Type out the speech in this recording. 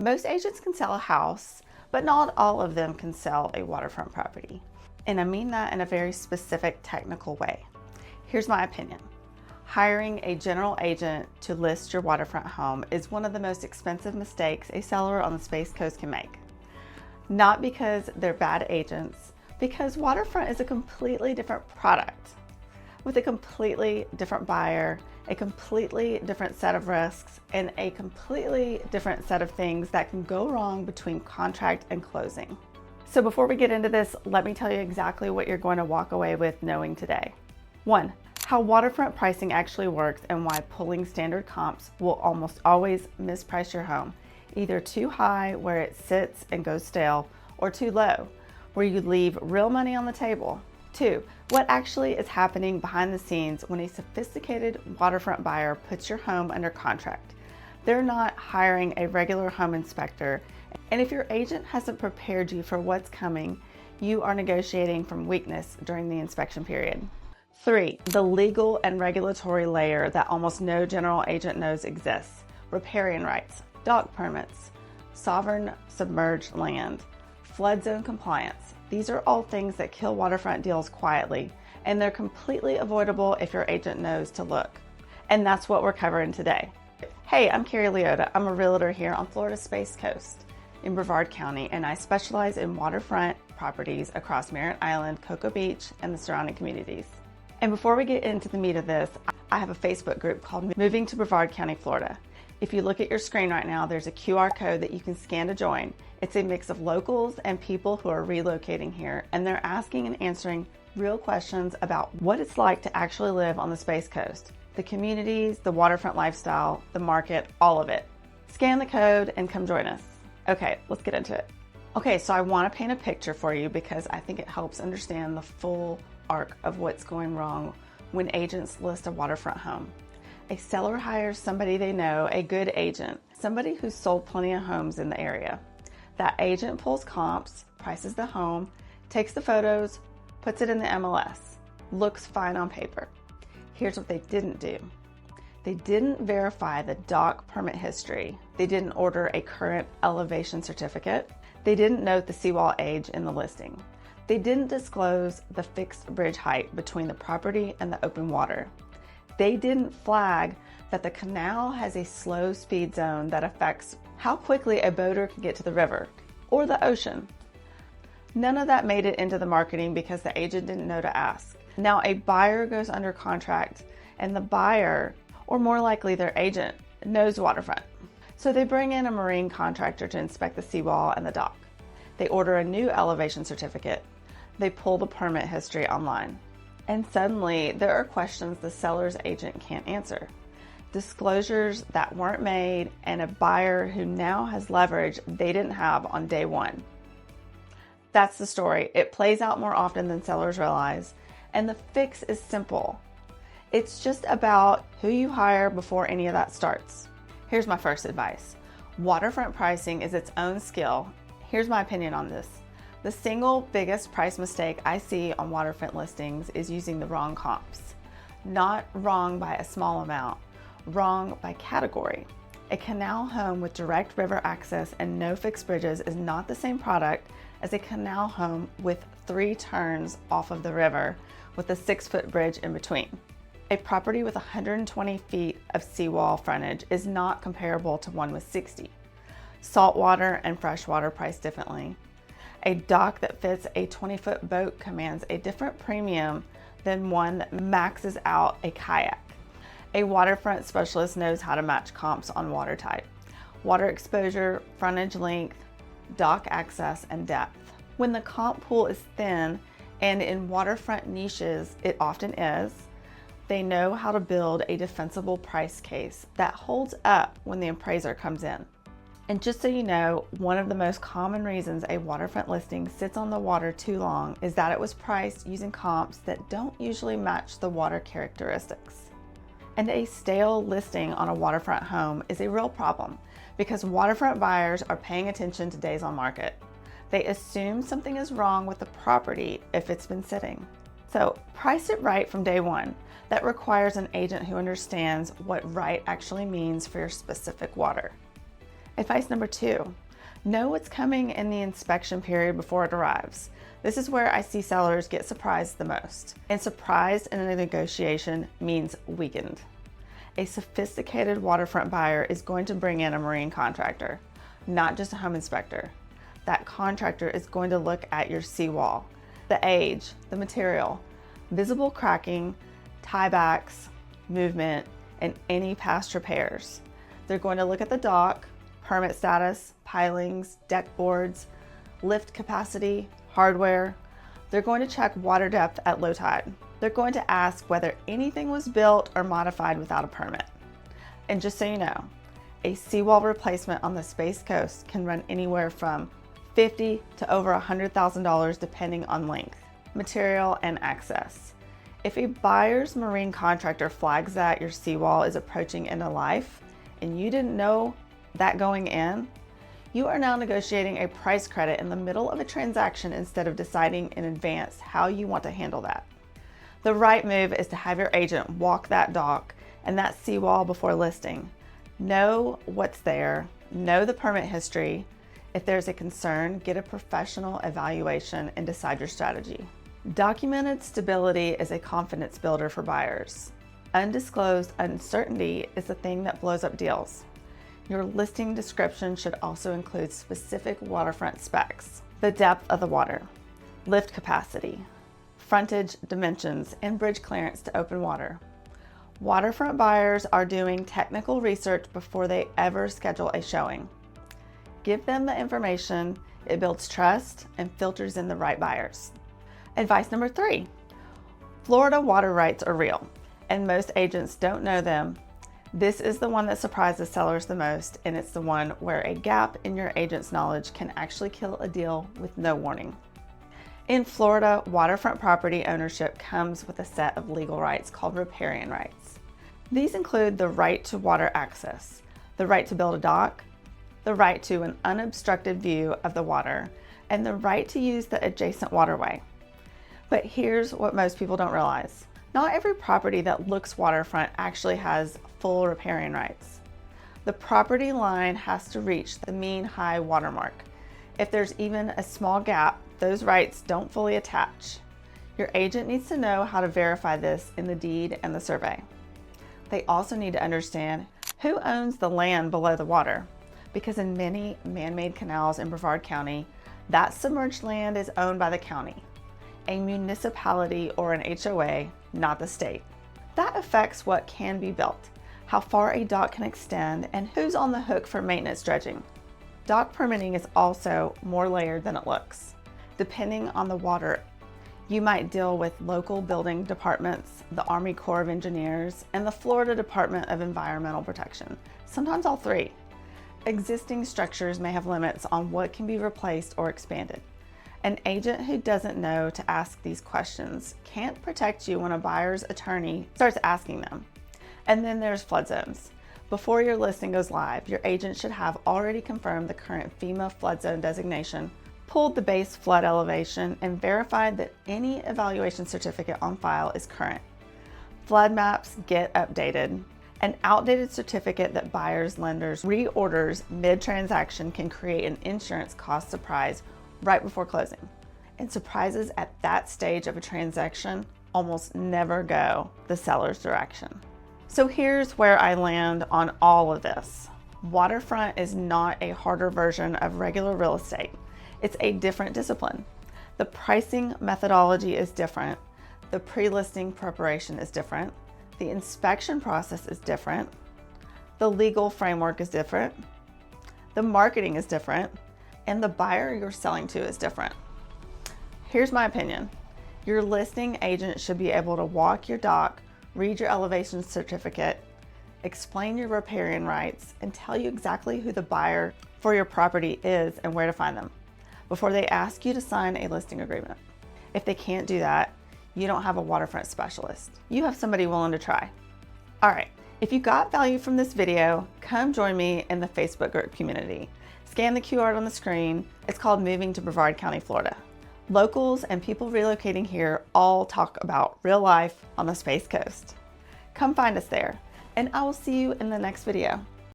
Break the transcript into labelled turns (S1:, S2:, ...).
S1: Most agents can sell a house, but not all of them can sell a waterfront property. And I mean that in a very specific technical way. Here's my opinion. Hiring a general agent to list your waterfront home is one of the most expensive mistakes a seller on the Space Coast can make. Not because they're bad agents, because waterfront is a completely different product with a completely different buyer, a completely different set of risks, and a completely different set of things that can go wrong between contract and closing. So before we get into this, let me tell you exactly what you're going to walk away with knowing today. 1, how waterfront pricing actually works and why pulling standard comps will almost always misprice your home, either too high where it sits and goes stale, or too low where you leave real money on the table. 2, what actually is happening behind the scenes when a sophisticated waterfront buyer puts your home under contract. They're not hiring a regular home inspector, and if your agent hasn't prepared you for what's coming, you are negotiating from weakness during the inspection period. 3, the legal and regulatory layer that almost no general agent knows exists. Riparian rights, dock permits, sovereign submerged land, flood zone compliance. These are all things that kill waterfront deals quietly, and they're completely avoidable if your agent knows to look. And that's what we're covering today. Hey, I'm Carrie Liotta. I'm a realtor here on Florida's Space Coast in Brevard County, and I specialize in waterfront properties across Merritt Island, Cocoa Beach, and the surrounding communities. And before we get into the meat of this, I have a Facebook group called Moving to Brevard County, Florida. If you look at your screen right now, there's a QR code that you can scan to join. It's a mix of locals and people who are relocating here, and they're asking and answering real questions about what it's like to actually live on the Space Coast, the communities, the waterfront lifestyle, the market, all of it. Scan the code and come join us. Okay, let's get into it. Okay, so I want to paint a picture for you because I think it helps understand the full arc of what's going wrong when agents list a waterfront home. A seller hires somebody they know, a good agent, somebody who's sold plenty of homes in the area. That agent pulls comps, prices the home, takes the photos, puts it in the MLS. Looks fine on paper. Here's what they didn't do. They didn't verify the dock permit history. They didn't order a current elevation certificate. They didn't note the seawall age in the listing. They didn't disclose the fixed bridge height between the property and the open water. They didn't flag that the canal has a slow speed zone that affects how quickly a boater can get to the river or the ocean. None of that made it into the marketing because the agent didn't know to ask. Now a buyer goes under contract and the buyer, or more likely their agent, knows waterfront. So they bring in a marine contractor to inspect the seawall and the dock. They order a new elevation certificate. They pull the permit history online. And suddenly there are questions the seller's agent can't answer. Disclosures that weren't made and a buyer who now has leverage they didn't have on day one. That's the story. It plays out more often than sellers realize. And the fix is simple. It's just about who you hire before any of that starts. Here's my first advice. Waterfront pricing is its own skill. Here's my opinion on this. The single biggest price mistake I see on waterfront listings is using the wrong comps. Not wrong by a small amount, wrong by category. A canal home with direct river access and no fixed bridges is not the same product as a canal home with 3 turns off of the river with a 6-foot bridge in between. A property with 120 feet of seawall frontage is not comparable to one with 60. Saltwater and freshwater priced differently. A dock that fits a 20-foot boat commands a different premium than one that maxes out a kayak. A waterfront specialist knows how to match comps on water type, water exposure, frontage length, dock access, and depth. When the comp pool is thin, and in waterfront niches it often is, they know how to build a defensible price case that holds up when the appraiser comes in. And just so you know, one of the most common reasons a waterfront listing sits on the water too long is that it was priced using comps that don't usually match the water characteristics. And a stale listing on a waterfront home is a real problem because waterfront buyers are paying attention to days on market. They assume something is wrong with the property if it's been sitting. So price it right from day one. That requires an agent who understands what right actually means for your specific water. Advice number 2, know what's coming in the inspection period before it arrives. This is where I see sellers get surprised the most. And surprised in a negotiation means weakened. A sophisticated waterfront buyer is going to bring in a marine contractor, not just a home inspector. That contractor is going to look at your seawall, the age, the material, visible cracking, tiebacks, movement, and any past repairs. They're going to look at the dock, permit status, pilings, deck boards, lift capacity, hardware. They're going to check water depth at low tide. They're going to ask whether anything was built or modified without a permit. And just so you know, a seawall replacement on the Space Coast can run anywhere from $50,000 to over $100,000 depending on length, material, and access. If a buyer's marine contractor flags that your seawall is approaching end of life and you didn't know that going in, you are now negotiating a price credit in the middle of a transaction instead of deciding in advance how you want to handle that. The right move is to have your agent walk that dock and that seawall before listing. Know what's there, know the permit history. If there's a concern, get a professional evaluation and decide your strategy. Documented stability is a confidence builder for buyers. Undisclosed uncertainty is the thing that blows up deals. Your listing description should also include specific waterfront specs, the depth of the water, lift capacity, frontage dimensions, and bridge clearance to open water. Waterfront buyers are doing technical research before they ever schedule a showing. Give them the information, it builds trust and filters in the right buyers. Advice number 3, Florida water rights are real, and most agents don't know them. This is the one that surprises sellers the most, and it's the one where a gap in your agent's knowledge can actually kill a deal with no warning. In Florida, waterfront property ownership comes with a set of legal rights called riparian rights. These include the right to water access, the right to build a dock, the right to an unobstructed view of the water, and the right to use the adjacent waterway. But here's what most people don't realize. Not every property that looks waterfront actually has full riparian rights. The property line has to reach the mean high water mark. If there's even a small gap, those rights don't fully attach. Your agent needs to know how to verify this in the deed and the survey. They also need to understand who owns the land below the water, because in many man-made canals in Brevard County, that submerged land is owned by the county, a municipality or an HOA, not the state. That affects what can be built, how far a dock can extend, and who's on the hook for maintenance dredging. Dock permitting is also more layered than it looks. Depending on the water, you might deal with local building departments, the Army Corps of Engineers, and the Florida Department of Environmental Protection, sometimes all three. Existing structures may have limits on what can be replaced or expanded. An agent who doesn't know to ask these questions can't protect you when a buyer's attorney starts asking them. And then there's flood zones. Before your listing goes live, your agent should have already confirmed the current FEMA flood zone designation, pulled the base flood elevation, and verified that any evaluation certificate on file is current. Flood maps get updated. An outdated certificate that buyers' lenders reorders mid-transaction can create an insurance cost surprise right before closing. And surprises at that stage of a transaction almost never go the seller's direction. So here's where I land on all of this. Waterfront is not a harder version of regular real estate. It's a different discipline. The pricing methodology is different. The pre-listing preparation is different. The inspection process is different. The legal framework is different. The marketing is different. And the buyer you're selling to is different. Here's my opinion. Your listing agent should be able to walk your dock, read your elevation certificate, explain your riparian rights, and tell you exactly who the buyer for your property is and where to find them before they ask you to sign a listing agreement. If they can't do that, you don't have a waterfront specialist. You have somebody willing to try. All right, if you got value from this video, come join me in the Facebook group community. Scan the QR on the screen. It's called Moving to Brevard County, Florida. Locals and people relocating here all talk about real life on the Space Coast. Come find us there, and I will see you in the next video.